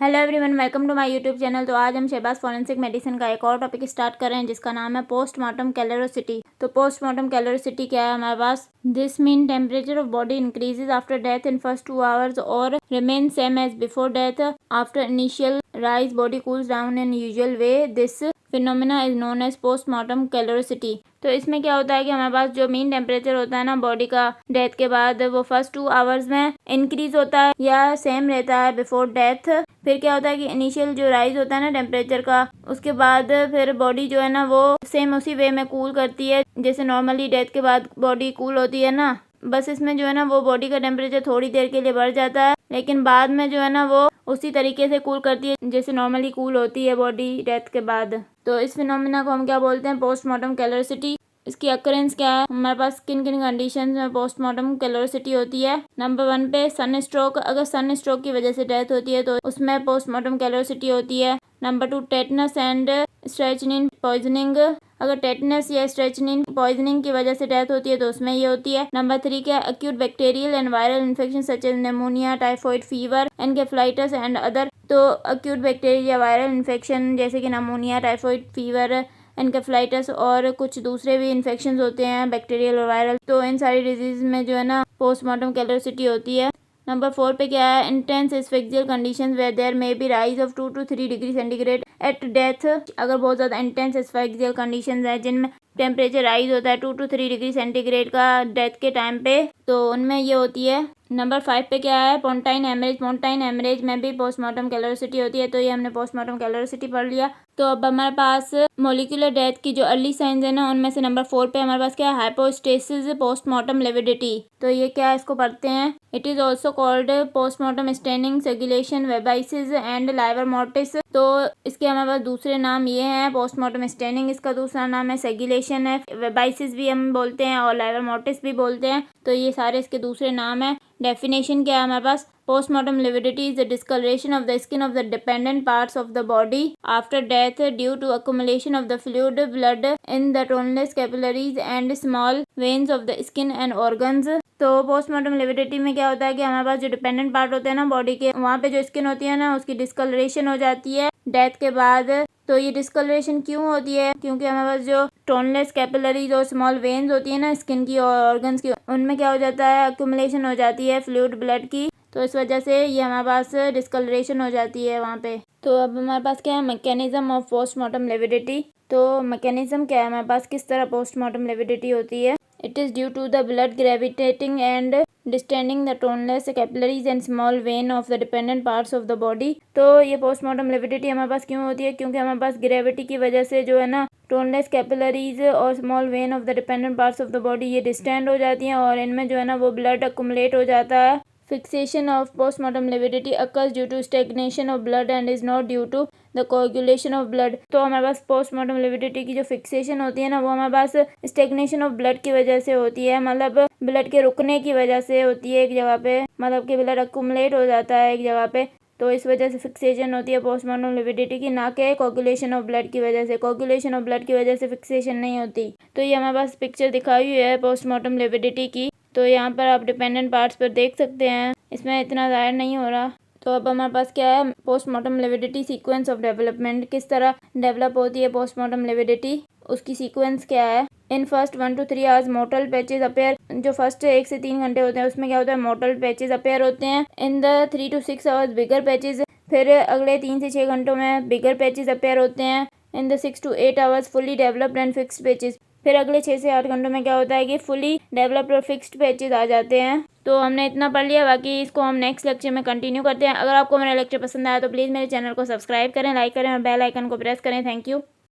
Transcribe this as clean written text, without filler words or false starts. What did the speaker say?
Hello everyone, welcome to my YouTube channel. तो आज हम शहबाज फॉरेंसिक मेडिसिन का एक और टॉपिक स्टार्ट कर रहे हैं जिसका नाम है पोस्टमार्टम कैलोरिसिटी। तो पोस्टमार्टम कैलोरिसिटी क्या है हमारे पास? This mean temperature of body increases after death in first 2 hours और remain same as before death. After initial rise body cools down in usual way. This phenomena is known as postmortem caloricity. तो इसमें क्या होता है कि हमारे पास जो mean temperature होता है ना बॉडी का डेथ के बाद, वो फर्स्ट 2 आवर्स में इंक्रीज होता है या सेम रहता है बिफोर डेथ। फिर क्या होता है कि इनिशियल जो राइज होता है ना टेम्परेचर का, उसके बाद फिर बॉडी जो है ना वो सेम उसी वे में कूल करती है जैसे नॉर्मली डेथ के बाद बॉडी कूल होती है ना। बस इसमें जो है ना वो बॉडी का टेम्परेचर थोड़ी देर के लिए बढ़ जाता है, लेकिन बाद में जो है ना वो उसी तरीके से कूल करती है जैसे नॉर्मली कूल होती है बॉडी डेथ के बाद। तो इस फिनोमेना को हम क्या बोलते हैं? पोस्टमार्टम कैलोरिसिटी। इसकी अकरेंस क्या है हमारे पास? किन किन कंडीशन में पोस्टमार्टम कैलोरिसिटी होती है? नंबर 1 पे सन स्ट्रोक। अगर सन स्ट्रोक की वजह से डेथ होती है तो उसमें पोस्टमार्टम कैलोरिसिटी होती है। Number 2 tetanus and strychnine poisoning. अगर टेटनस या स्ट्रेचनिन पॉइजनिंग की वजह से डेथ होती है तो उसमें ये होती है। नंबर 3 क्या? Acute bacterial and viral infection such as pneumonia, typhoid fever, encephalitis and other. तो एक्यूट बैक्टीरिया वायरल इन्फेक्शन जैसे कि निमोनिया, टाइफाइड फीवर, एनकेफ्लाइटिस और कुछ दूसरे भी इन्फेक्शन होते हैं बैक्टीरियल और वायरल। तो इन सारी डिजीज में जो है ना पोस्टमार्टम कैलोरिसिटी होती है। नंबर 4 पे क्या है? Intense asphyxial conditions where there may be rise of 2 to 3 degree centigrade at death. अगर बहुत ज़्यादा इंटेंस एस्फिक्सियल कंडीशंस है जिनमें टेम्परेचर राइज होता है 2 to 3 डिग्री सेंटीग्रेड का डेथ के टाइम पे, तो उनमें ये होती है। नंबर 5 पे क्या है? पोंटाइन हेमरेज। पोंटाइन हेमरेज में भी पोस्टमार्टम कैलोरिसिटी होती है। तो ये हमने पोस्टमार्टम कैलोरिसिटी पढ़ लिया। तो अब हमारे पास मोलिकुलर डेथ की जो अर्ली साइंस है ना उनमें से नंबर 4 पे हमारे पास क्या है? Hypostasis postmortem lividity. तो ये क्या है, इसको पढ़ते हैं। It is also called postmortem staining, sugillation, vibices and livor mortis. तो इसके हमारे पास दूसरे नाम ये हैं। पोस्टमार्टम स्टेनिंग इसका दूसरा नाम है, सेगुलेशन है, वेबाइसिस भी हम बोलते हैं और लाइवर मोर्टिस भी बोलते हैं। तो ये सारे इसके दूसरे नाम है। डेफिनेशन क्या है हमारे पास? Postmortem lividity is the discoloration of the skin of the dependent parts of the body after death due to accumulation of the fluid blood in the tonsilous capillaries and small veins of the skin and organs। तो postmortem lividity में क्या होता है कि हमारे पास जो dependent part होते हैं ना बॉडी के, वहाँ पे जो स्किन होती है ना उसकी डिस्कलरेशन हो जाती है डेथ के बाद। तो ये डिस्कलरेशन क्यों होती है? क्योंकि हमारे पास जो टोनलेस कैपिलरीज और स्मॉल वेन्स होती है ना स्किन की और ऑर्गन्स की, उनमें क्या हो जाता है? अक्यूमुलेशन हो जाती है फ्लूइड ब्लड की। तो इस वजह से ये हमारे पास डिस्कलरेशन हो जाती है वहाँ पे। तो अब हमारे पास क्या है? Mechanism of postmortem lividity. तो मैकेनिज्म क्या है हमारे पास? किस तरह पोस्टमार्टम लिविडिटी होती है? It is due to the blood gravitating and distending the toneless capillaries and small vein of the dependent parts of the body. तो ये पोस्टमार्टम लिविडिटी हमारे पास क्यों होती है? क्योंकि हमारे पास ग्रेविटी की वजह से जो है ना टोनलेस कैपिलरीज और small vein of the dependent parts of the body ये डिस्टेंड हो जाती हैं और इनमें जो है ना वो ब्लड अकुमुलेट हो जाता है। Fixation of postmortem lividity occurs due to stagnation of blood and is not due to the coagulation of blood। तो हमारे पास पोस्टमार्टम लिविडिटी की जो फिक्सेशन होती है ना वो हमारे पास स्टेग्नेशन ऑफ ब्लड की वजह से होती है, मतलब ब्लड के रुकने की वजह से होती है एक जगह पे, मतलब कि ब्लड अकुमुलेट हो जाता है एक जगह पे। तो इस वजह से फिक्सेशन होती है पोस्टमार्टम लिविडिटी की, ना कि कोगुलेशन ऑफ ब्लड की वजह से। कोगुलेशन ऑफ ब्लड की वजह से फिक्सेशन नहीं होती। तो ये हमारे पास पिक्चर दिखाई हुई है पोस्टमार्टम लिविडिटी की। तो यहाँ पर आप डिपेंडेंट पार्ट्स पर देख सकते हैं, इसमें इतना ज़ाहिर नहीं हो रहा। तो अब हमारे पास क्या है? Postmortem lividity sequence of development. किस तरह डेवलप होती है पोस्टमार्टम लिविडिटी, उसकी सीक्वेंस क्या है? In first 1 to 3 hours mottled patches appear. जो फर्स्ट 1 से 3 घंटे होते हैं उसमें क्या होता है? मोटल पैचेज अपेयर होते हैं। In the 3 to 6 hours bigger patches. फिर अगले 3 से 6 घंटों में बिगर पैचेज अपेयर होते हैं। In the 6 to 8 hours fully developed and fixed patches. फिर अगले 6 से 8 घंटों में क्या होता है कि फुली डेवलप्ड और फिक्स्ड पैचेज आ जाते हैं। तो हमने इतना पढ़ लिया, बाकी इसको हम नेक्स्ट लेक्चर में कंटिन्यू करते हैं। अगर आपको मेरा लेक्चर पसंद आया तो प्लीज़ मेरे चैनल को सब्सक्राइब करें, लाइक करें और बेल आइकन को प्रेस करें। Thank you.